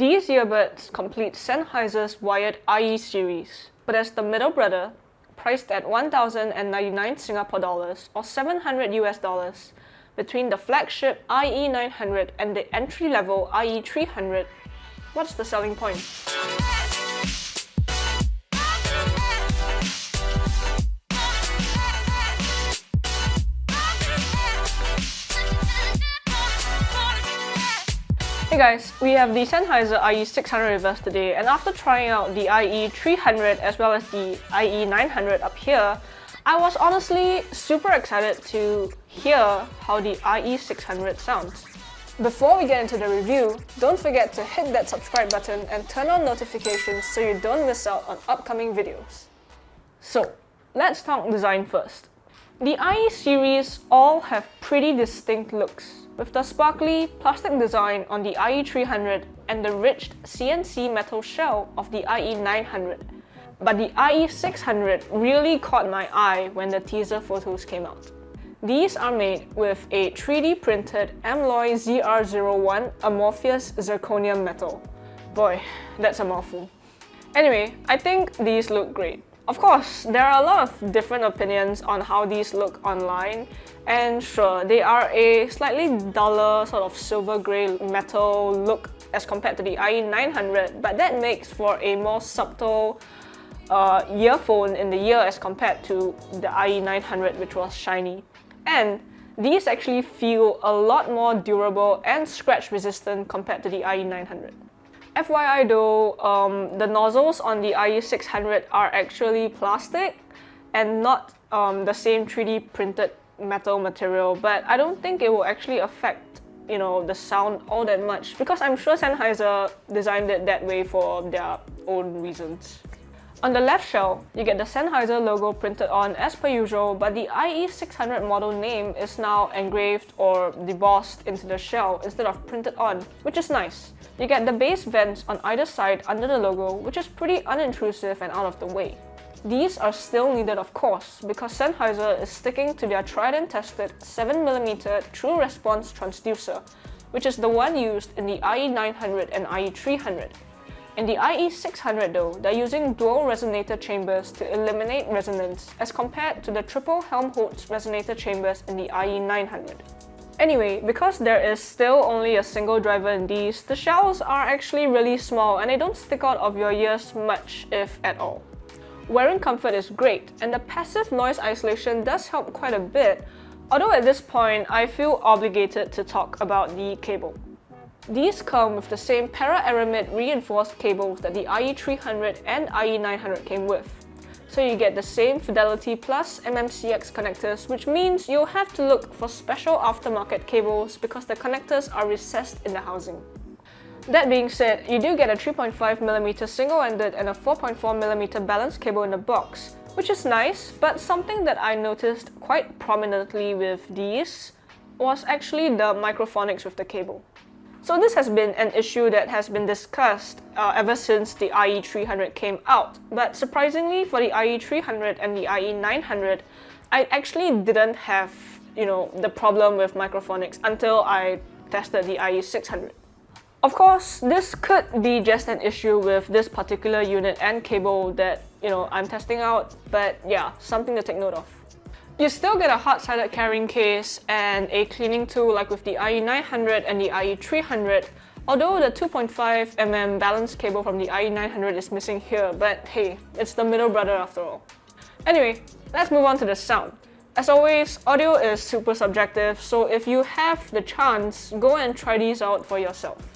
These earbuds complete Sennheiser's wired IE series, but as the middle brother, priced at 1,099 Singapore dollars or $700 US, between the flagship IE 900 and the entry-level IE 300, what's the selling point? Hey guys, we have the Sennheiser IE 600 with us today, and after trying out the IE 300 as well as the IE 900 up here, I was honestly super excited to hear how the IE 600 sounds. Before we get into the review, don't forget to hit that subscribe button and turn on notifications so you don't miss out on upcoming videos. So, let's talk design first. The IE series all have pretty distinct looks, with the sparkly plastic design on the IE 300 and the rich CNC metal shell of the IE 900. But the IE 600 really caught my eye when the teaser photos came out. These are made with a 3D printed Alloy ZR01 amorphous zirconium metal. Boy, that's a mouthful. Anyway, I think these look great. Of course, there are a lot of different opinions on how these look online, and sure, they are a slightly duller sort of silver grey metal look as compared to the IE 900, but that makes for a more subtle earphone in the ear as compared to the IE 900, which was shiny. And these actually feel a lot more durable and scratch resistant compared to the IE 900. FYI though, the nozzles on the IE 600 are actually plastic and not the same 3D printed metal material, but I don't think it will actually affect, the sound all that much, because I'm sure Sennheiser designed it that way for their own reasons. On the left shell, you get the Sennheiser logo printed on as per usual, but the IE 600 model name is now engraved or debossed into the shell instead of printed on, which is nice. You get the bass vents on either side under the logo, which is pretty unintrusive and out of the way. These are still needed, of course, because Sennheiser is sticking to their tried and tested 7mm true response transducer, which is the one used in the IE 900 and IE 300. In the IE 600 though, they're using dual resonator chambers to eliminate resonance as compared to the triple Helmholtz resonator chambers in the IE 900. Anyway, because there is still only a single driver in these, the shells are actually really small and they don't stick out of your ears much, if at all. Wearing comfort is great, and the passive noise isolation does help quite a bit, although at this point I feel obligated to talk about the cable. These come with the same para-aramid reinforced cables that the IE 300 and IE 900 came with. So you get the same Fidelity Plus MMCX connectors, which means you'll have to look for special aftermarket cables because the connectors are recessed in the housing. That being said, you do get a 3.5mm single-ended and a 4.4mm balanced cable in the box, which is nice, but something that I noticed quite prominently with these was actually the microphonics with the cable. So this has been an issue that has been discussed ever since the IE 300 came out, but surprisingly for the IE 300 and the IE 900, I actually didn't have, the problem with microphonics until I tested the IE 600. Of course, this could be just an issue with this particular unit and cable that, I'm testing out, but yeah, something to take note of. You still get a hard-sided carrying case and a cleaning tool like with the IE 900 and the IE 300, although the 2.5mm balanced cable from the IE 900 is missing here, but hey, it's the middle brother after all. Anyway, let's move on to the sound. As always, audio is super subjective, so if you have the chance, go and try these out for yourself.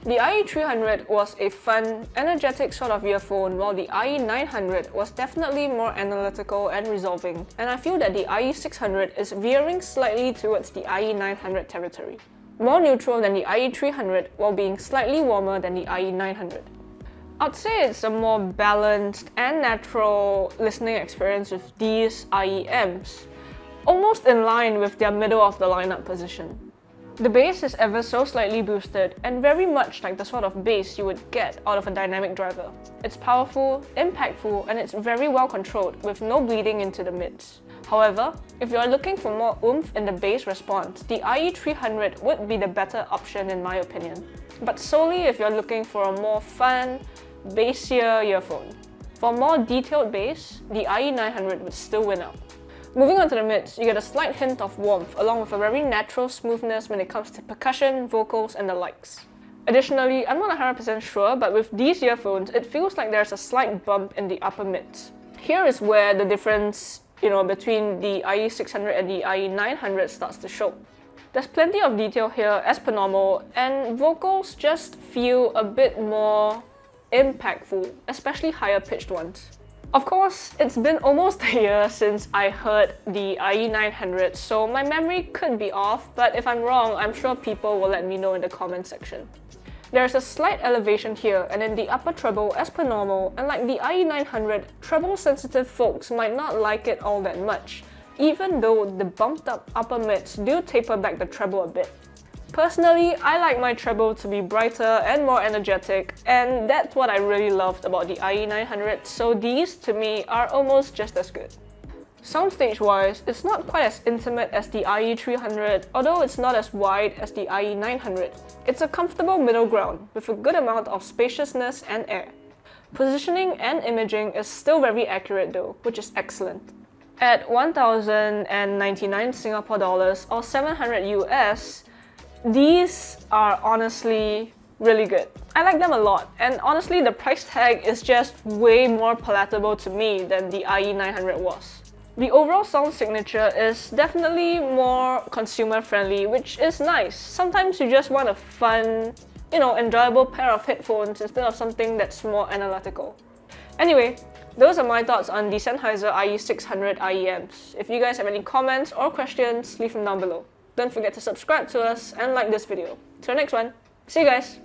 The IE 300 was a fun, energetic sort of earphone, while the IE 900 was definitely more analytical and resolving, and I feel that the IE 600 is veering slightly towards the IE 900 territory. More neutral than the IE 300 while being slightly warmer than the IE 900. I'd say it's a more balanced and natural listening experience with these IEMs, almost in line with their middle of the lineup position. The bass is ever so slightly boosted and very much like the sort of bass you would get out of a dynamic driver. It's powerful, impactful, and it's very well controlled with no bleeding into the mids. However, if you're looking for more oomph in the bass response, the IE300 would be the better option in my opinion. But solely if you're looking for a more fun, bassier earphone. For more detailed bass, the IE900 would still win out. Moving on to the mids, you get a slight hint of warmth along with a very natural smoothness when it comes to percussion, vocals, and the likes. Additionally, I'm not 100% sure, but with these earphones, it feels like there's a slight bump in the upper mids. Here is where the difference between the IE600 and the IE900 starts to show. There's plenty of detail here as per normal, and vocals just feel a bit more impactful, especially higher pitched ones. Of course, it's been almost a year since I heard the IE900, so my memory could be off, but if I'm wrong, I'm sure people will let me know in the comment section. There's a slight elevation here and in the upper treble as per normal, and like the IE900, treble sensitive folks might not like it all that much, even though the bumped up upper mids do taper back the treble a bit. Personally, I like my treble to be brighter and more energetic, and that's what I really loved about the IE900, so these to me are almost just as good. Soundstage-wise, it's not quite as intimate as the IE300, although it's not as wide as the IE900. It's a comfortable middle ground, with a good amount of spaciousness and air. Positioning and imaging is still very accurate though, which is excellent. At 1,099 Singapore dollars or 700 US, these are honestly really good. I like them a lot, and honestly the price tag is just way more palatable to me than the IE900 was. The overall sound signature is definitely more consumer friendly, which is nice. Sometimes you just want a fun, enjoyable pair of headphones instead of something that's more analytical. Anyway, those are my thoughts on the Sennheiser IE600 IE amps. If you guys have any comments or questions, leave them down below. Don't forget to subscribe to us and like this video. Till next one, see you guys!